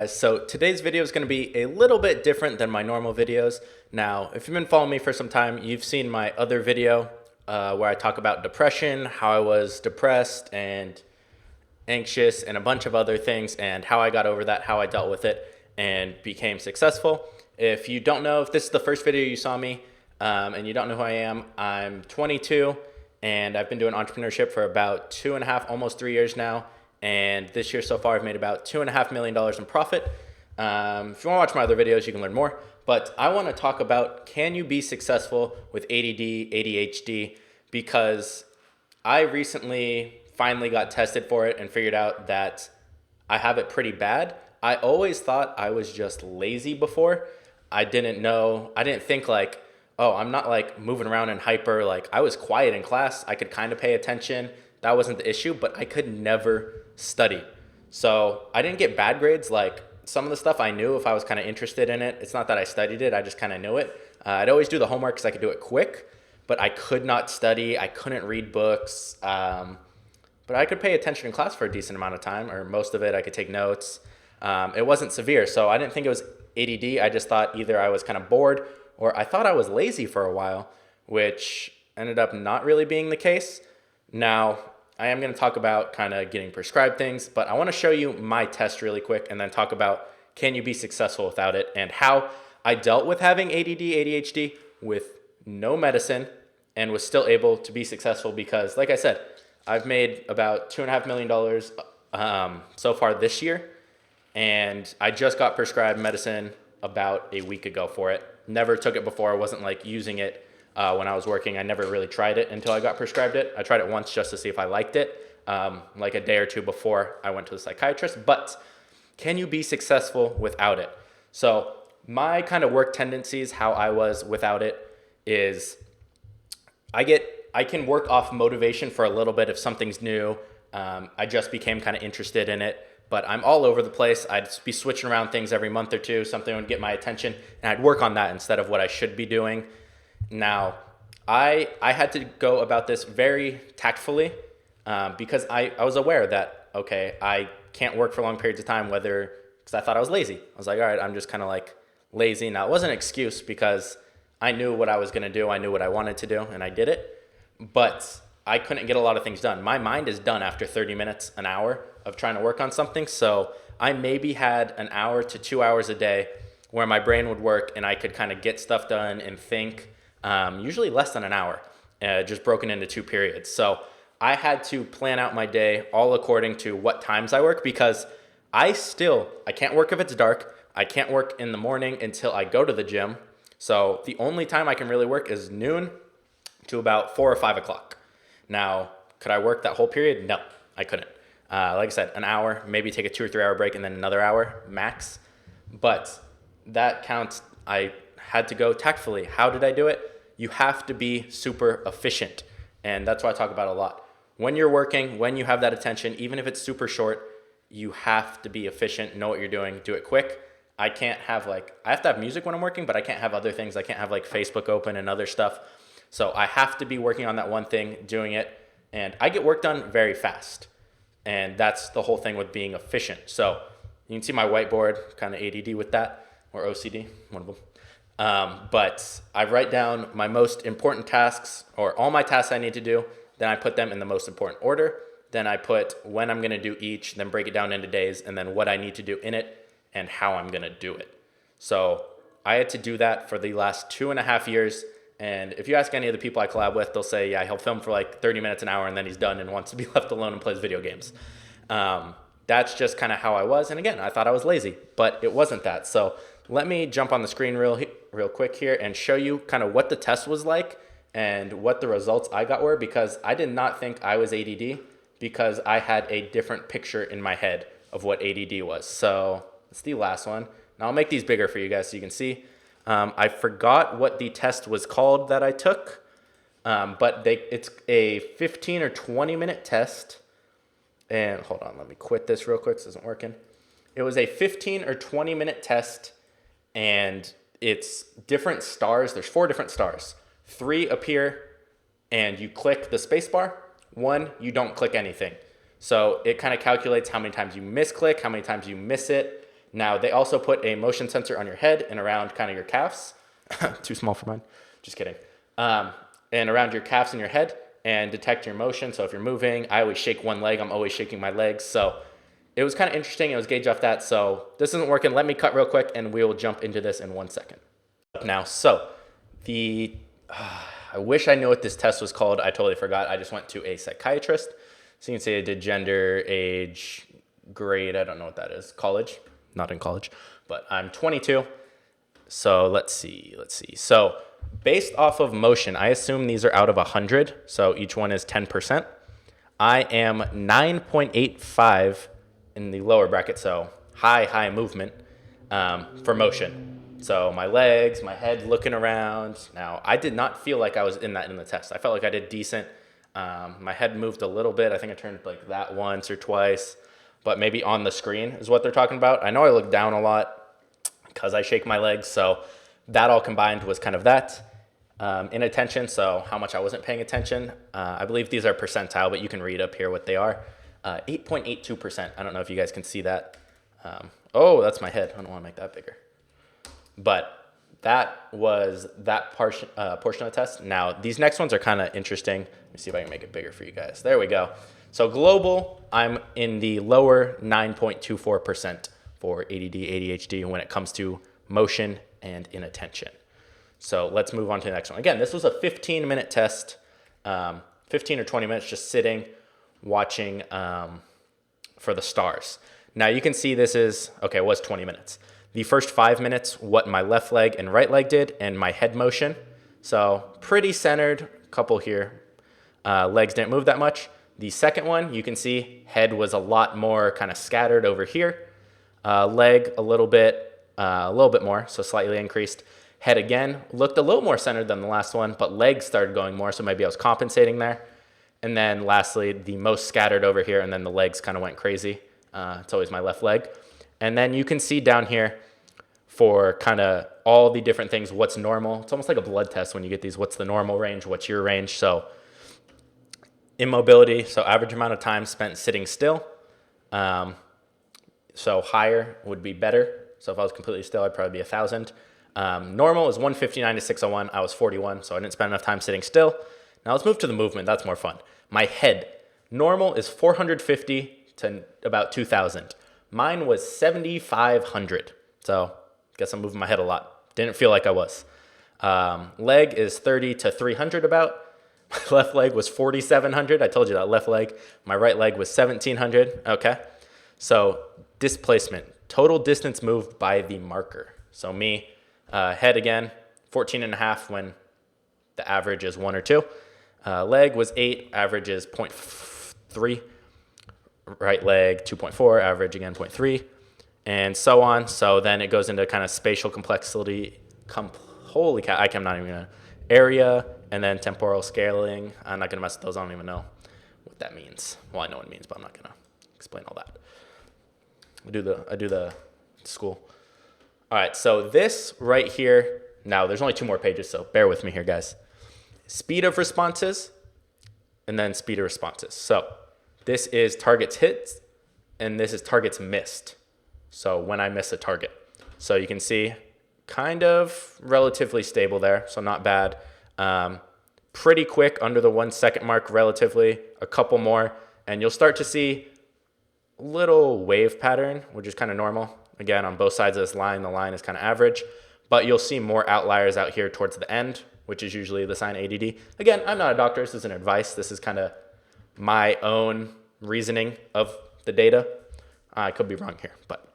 So today's video is going to be a little bit different than my normal videos. Now, if you've been following me for some time, you've seen my other video where I talk about depression, how I was depressed and anxious and a bunch of other things, and how I got over that, how I dealt with it and became successful. If you don't know, if this is the first video you saw me and you don't know who I am, I'm 22 and I've been doing entrepreneurship for about 2.5, almost 3 years now. And this year so far, I've made about $2.5 million in profit. If you want to watch my other videos, you can learn more. But I want to talk about, can you be successful with ADD, ADHD? Because I recently finally got tested for it and figured out that I have it pretty bad. I always thought I was just lazy before. I didn't think like, oh, I'm not like moving around and hyper. Like I was quiet in class. I could kind of pay attention. That wasn't the issue, but I could never study. So I didn't get bad grades. Like some of the stuff I knew if I was kind of interested in it. It's not that I studied it. I just kind of knew it. I'd always do the homework because I could do it quick, but I could not study. I couldn't read books. But I could pay attention in class for a decent amount of time, or most of it. I could take notes. It wasn't severe, so I didn't think it was ADD. I just thought either I was kind of bored or I thought I was lazy for a while, which ended up not really being the case. Now, I am going to talk about kind of getting prescribed things, but I want to show you my test really quick and then talk about can you be successful without it and how I dealt with having ADD, ADHD with no medicine and was still able to be successful because, like I said, I've made about $2.5 million so far this year, and I just got prescribed medicine about a week ago for it. Never took it before. I wasn't like using it when I was working. I never really tried it until I got prescribed it. I tried it once just to see if I liked it, like a day or two before I went to the psychiatrist. But can you be successful without it? So my kind of work tendencies, how I was without it, is I can work off motivation for a little bit if something's new. I just became kind of interested in it, but I'm all over the place. I'd be switching around things every month or two. Something would get my attention, and I'd work on that instead of what I should be doing. Now, I had to go about this very tactfully because I was aware that, okay, I can't work for long periods of time, because I thought I was lazy. I was like, all right, I'm just kind of like lazy. Now, it wasn't an excuse because I knew what I was going to do. I knew what I wanted to do, and I did it. But I couldn't get a lot of things done. My mind is done after 30 minutes, an hour of trying to work on something. So I maybe had an hour to 2 hours a day where my brain would work and I could kind of get stuff done and think, usually less than an hour, just broken into two periods. So I had to plan out my day all according to what times I work because I can't work if it's dark. I can't work in the morning until I go to the gym. So the only time I can really work is noon to about 4 or 5 o'clock. Now, could I work that whole period? No, I couldn't. Like I said, an hour, maybe take a 2 or 3 hour break and then another hour max. But that counts. I had to go tactfully. How did I do it? You have to be super efficient. And that's what I talk about a lot. When you're working, when you have that attention, even if it's super short, you have to be efficient, know what you're doing, do it quick. I have to have music when I'm working, but I can't have other things. I can't have like Facebook open and other stuff. So I have to be working on that one thing, doing it, and I get work done very fast. And that's the whole thing with being efficient. So you can see my whiteboard, kind of ADD with that, or OCD, one of them. But I write down my most important tasks, or all my tasks I need to do, then I put them in the most important order. Then I put when I'm going to do each, then break it down into days, and then what I need to do in it, and how I'm going to do it. So I had to do that for the last 2.5 years. And if you ask any of the people I collab with, they'll say, yeah, he'll film for like 30 minutes, an hour, and then he's done and wants to be left alone and plays video games. That's just kind of how I was. And again, I thought I was lazy, but it wasn't that. So let me jump on the screen real quick here and show you kind of what the test was like and what the results I got were, because I did not think I was ADD because I had a different picture in my head of what ADD was. So it's the last one. Now I'll make these bigger for you guys so you can see. I forgot what the test was called that I took, but it's a 15 or 20 minute test. And hold on, let me quit this real quick. This isn't working. It was a 15 or 20 minute test, and it's different stars. There's 4 different stars. 3 appear, and you click the space bar. 1, you don't click anything. So it kind of calculates how many times you misclick, how many times you miss it. Now, they also put a motion sensor on your head and around kind of your calves. Too small for mine. Just kidding. And around your calves and your head and detect your motion. So if you're moving, I always shake one leg. I'm always shaking my legs. So it was kind of interesting. It was gauged off that. So this isn't working. Let me cut real quick and we'll jump into this in 1 second. Now, so I wish I knew what this test was called. I totally forgot. I just went to a psychiatrist. So you can see I did gender, age, grade. I don't know what that is. College. Not in college, but I'm 22. So let's see. So based off of motion, I assume these are out of 100. So each one is 10%. I am 9.85 in the lower bracket. So high movement for motion. So my legs, my head looking around. Now, I did not feel like I was in the test. I felt like I did decent. My head moved a little bit. I think I turned like that once or twice. But maybe on the screen is what they're talking about. I know I look down a lot because I shake my legs. So that all combined was kind of that. Inattention, so how much I wasn't paying attention. I believe these are percentile, but you can read up here what they are. 8.82%. I don't know if you guys can see that. Oh, that's my head. I don't want to make that bigger. But that was that portion of the test. Now, these next ones are kind of interesting. Let me see if I can make it bigger for you guys. There we go. So global, I'm in the lower 9.24% for ADD, ADHD when it comes to motion and inattention. So let's move on to the next one. Again, this was a 15-minute test, 15 or 20 minutes just sitting, watching for the stars. Now you can see this is, okay, it was 20 minutes. The first 5 minutes, what my left leg and right leg did, and my head motion. So pretty centered, couple here. Legs didn't move that much. The second one, you can see head was a lot more kind of scattered over here. Leg a little bit more, so slightly increased. Head again looked a little more centered than the last one, but legs started going more, so maybe I was compensating there. And then lastly, the most scattered over here, and then the legs kind of went crazy. It's always my left leg. And then you can see down here for kind of all the different things, what's normal. It's almost like a blood test when you get these, what's the normal range, what's your range. So immobility, so average amount of time spent sitting still. So higher would be better. So if I was completely still, I'd probably be 1,000. Normal is 159 to 601. I was 41, so I didn't spend enough time sitting still. Now let's move to the movement. That's more fun. My head. Normal is 450 to about 2,000. Mine was 7,500. So I guess I'm moving my head a lot. Didn't feel like I was. Leg is 30 to 300 about. My left leg was 4,700. I told you that left leg. My right leg was 1,700. Okay. So displacement, total distance moved by the marker. So me, head again, 14.5 when the average is 1 or 2. Leg was 8, average is 0.3. Right leg 2.4, average again 0.3, and so on. So then it goes into kind of spatial complexity. Holy cow, I'm not even gonna. Area, and then temporal scaling. I'm not gonna mess with those. I don't even know what that means. Well, I know what it means, but I'm not gonna explain all that. I do the school. All right, so this right here. Now there's only 2 more pages, so bear with me here, guys. Speed of responses, and then speed of responses. So this is targets hit, and this is targets missed. So when I miss a target. So you can see kind of relatively stable there, so not bad. Pretty quick under the 1 second mark relatively, a couple more, and you'll start to see a little wave pattern, which is kind of normal. Again, on both sides of this line, the line is kind of average, but you'll see more outliers out here towards the end, which is usually the sign ADD. Again, I'm not a doctor, this isn't advice, this is kind of my own reasoning of the data. I could be wrong here, but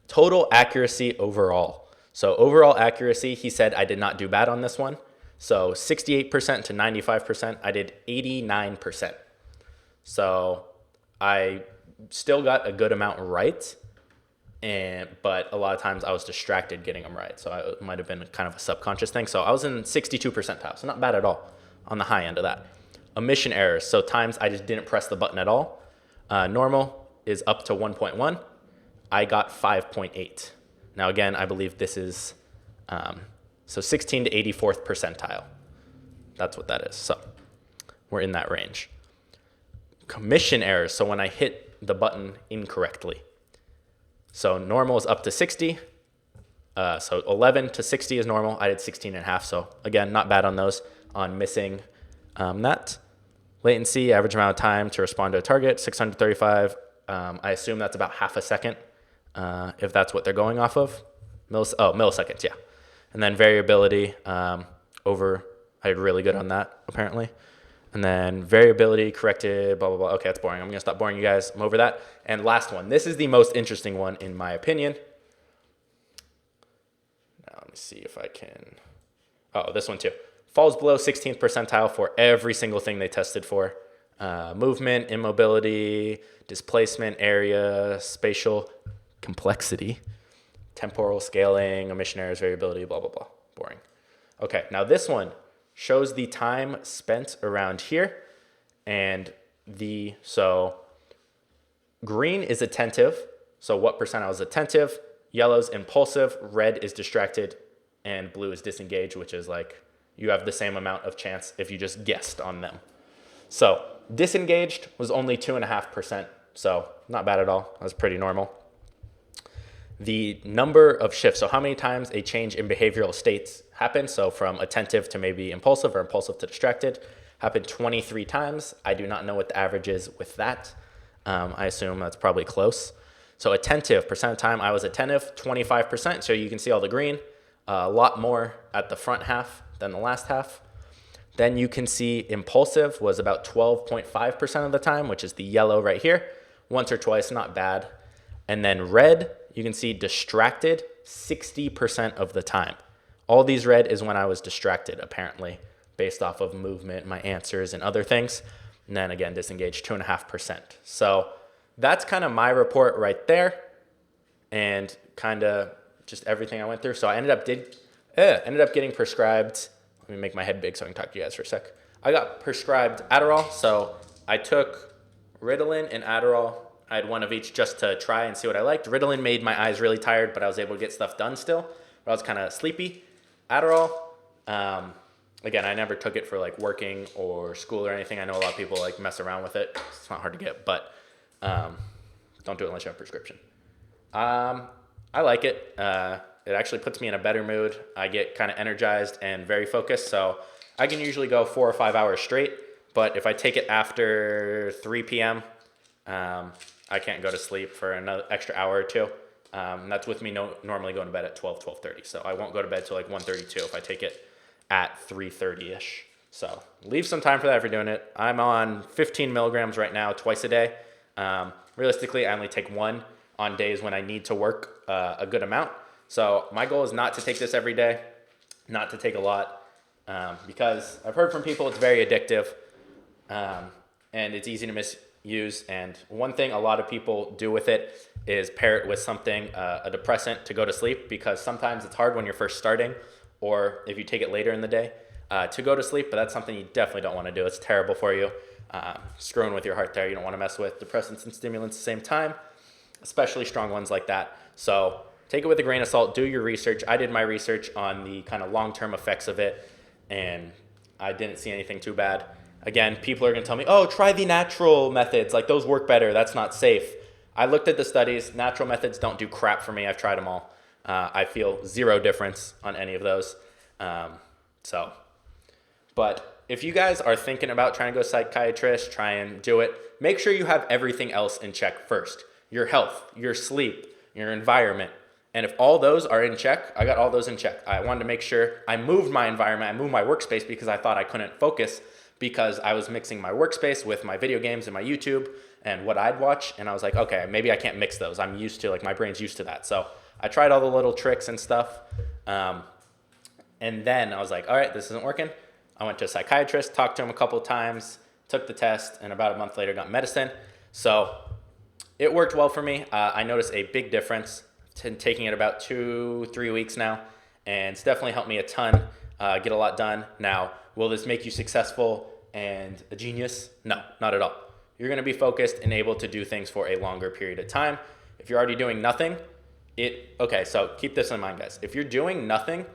total accuracy overall. So overall accuracy, he said I did not do bad on this one. So 68% to 95%, I did 89%. So I still got a good amount right, but a lot of times I was distracted getting them right. So it might have been kind of a subconscious thing. So I was in 62 percentile, so not bad at all on the high end of that. Omission errors, so times I just didn't press the button at all. Normal is up to 1.1. I got 5.8. Now again, I believe this is so 16 to 84th percentile. That's what that is. So we're in that range. Commission errors, so when I hit the button incorrectly. So normal is up to 60. So 11 to 60 is normal. I did 16 and a half. So again, not bad on those, on missing that. Latency, average amount of time to respond to a target, 635. I assume that's about half a second, if that's what they're going off of. Milliseconds, yeah. And then variability, I did really good on that, apparently. And then variability corrected, blah, blah, blah. Okay, that's boring. I'm going to stop boring you guys. I'm over that. And last one. This is the most interesting one, in my opinion. Now, let me see if I can. Oh, this one too. Falls below 16th percentile for every single thing they tested for. Movement, immobility, displacement, area, spatial complexity, temporal scaling, emission errors, variability, blah, blah, blah. Boring. Okay, now this one shows the time spent around here. And so green is attentive. So what percent I was attentive? Yellow's impulsive, red is distracted, and blue is disengaged, which is like you have the same amount of chance if you just guessed on them. So disengaged was only 2.5%. So not bad at all. That was pretty normal. The number of shifts, so how many times a change in behavioral states happened, so from attentive to maybe impulsive or impulsive to distracted, happened 23 times. I do not know what the average is with that. I assume that's probably close. So attentive, percent of time I was attentive, 25%. So you can see all the green, a lot more at the front half than the last half. Then you can see impulsive was about 12.5% of the time, which is the yellow right here. Once or twice, not bad. And then red, you can see distracted 60% of the time. All these red is when I was distracted, apparently, based off of movement, my answers, and other things. And then again, disengaged 2.5%. So that's kind of my report right there, and kind of just everything I went through. So I ended up getting prescribed. Let me make my head big so I can talk to you guys for a sec. I got prescribed Adderall. So I took Ritalin and Adderall. I had one of each just to try and see what I liked. Ritalin made my eyes really tired, but I was able to get stuff done still. But I was kind of sleepy. Adderall, again, I never took it for like working or school or anything. I know a lot of people like mess around with it. It's not hard to get, but don't do it unless you have a prescription. I like it. It actually puts me in a better mood. I get kind of energized and very focused. So I can usually go 4 or 5 hours straight. But if I take it after 3 p.m., I can't go to sleep for another extra hour or two. That's with me normally going to bed at 12:30. So I won't go to bed till like 1:32 if I take it at 3:30-ish. So leave some time for that if you're doing it. I'm on 15 milligrams right now, twice a day. Realistically, I only take one on days when I need to work a good amount. So my goal is not to take this every day, not to take a lot, because I've heard from people it's very addictive, and it's easy to misuse. And one thing a lot of people do with it is pair it with something, a depressant, to go to sleep, because sometimes it's hard when you're first starting, or if you take it later in the day, to go to sleep. But that's something you definitely don't want to do. It's terrible for you. Screwing with your heart there. You don't want to mess with depressants and stimulants at the same time, especially strong ones like that. So take it with a grain of salt. Do your research. I did my research on the kind of long-term effects of it, and I didn't see anything too bad. Again, people are going to tell me, oh, try the natural methods. Like, those work better. That's not safe. I looked at the studies. Natural methods don't do crap for me. I've tried them all. I feel zero difference on any of those. But if you guys are thinking about trying to go to a psychiatrist, try and do it. Make sure you have everything else in check first. Your health, your sleep, your environment. And if all those are in check, I got all those in check. I wanted to make sure I moved my environment. I moved my workspace because I thought I couldn't focus, because I was mixing my workspace with my video games and my YouTube and what I'd watch. And I was like, okay, maybe I can't mix those. I'm used to, like, my brain's used to that. So I tried all the little tricks and stuff. And then I was like, all right, this isn't working. I went to a psychiatrist, talked to him a couple of times, took the test, and about a month later got medicine. So it worked well for me. I noticed a big difference. Taking it about 2-3 weeks now, and it's definitely helped me a ton, get a lot done. Now, will this make you successful and a genius? No, not at all. You're going to be focused and able to do things for a longer period of time. If you're already doing nothing, okay, so keep this in mind, guys. If you're doing nothing,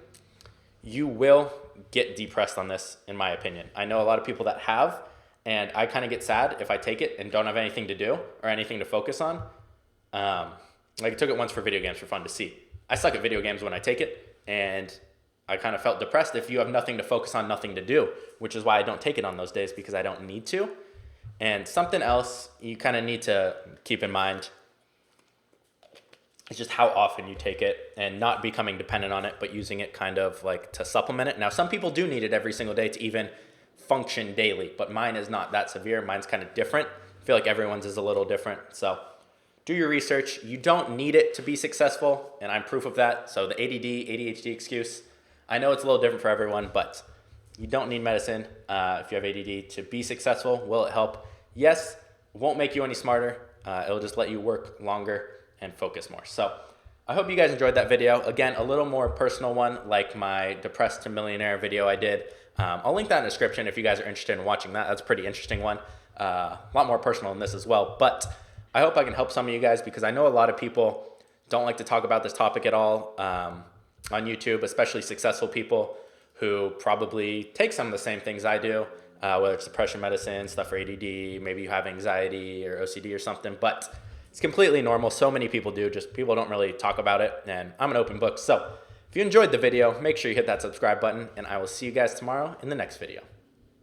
you will get depressed on this, in my opinion. I know a lot of people that have, and I kind of get sad if I take it and don't have anything to do or anything to focus on. Like I took it once for video games for fun to see. I suck at video games when I take it, and I kind of felt depressed if you have nothing to focus on, nothing to do, which is why I don't take it on those days because I don't need to. And something else you kind of need to keep in mind is just how often you take it and not becoming dependent on it, but using it kind of like to supplement it. Now, some people do need it every single day to even function daily, but mine is not that severe. Mine's kind of different. I feel like everyone's is a little different. So do your research. You don't need it to be successful, and I'm proof of that. So the ADD, ADHD excuse, I know it's a little different for everyone, but you don't need medicine if you have ADD to be successful. Will it help? Yes. It won't make you any smarter. It'll just let you work longer and focus more. So I hope you guys enjoyed that video. Again, a little more personal one, like my Depressed to Millionaire video I did. I'll link that in the description if you guys are interested in watching that. That's a pretty interesting one. A lot more personal than this as well. But I hope I can help some of you guys because I know a lot of people don't like to talk about this topic at all on YouTube, especially successful people who probably take some of the same things I do, whether it's depression medicine, stuff for ADD, maybe you have anxiety or OCD or something, but it's completely normal. So many people do, just people don't really talk about it, and I'm an open book. So if you enjoyed the video, make sure you hit that subscribe button, and I will see you guys tomorrow in the next video.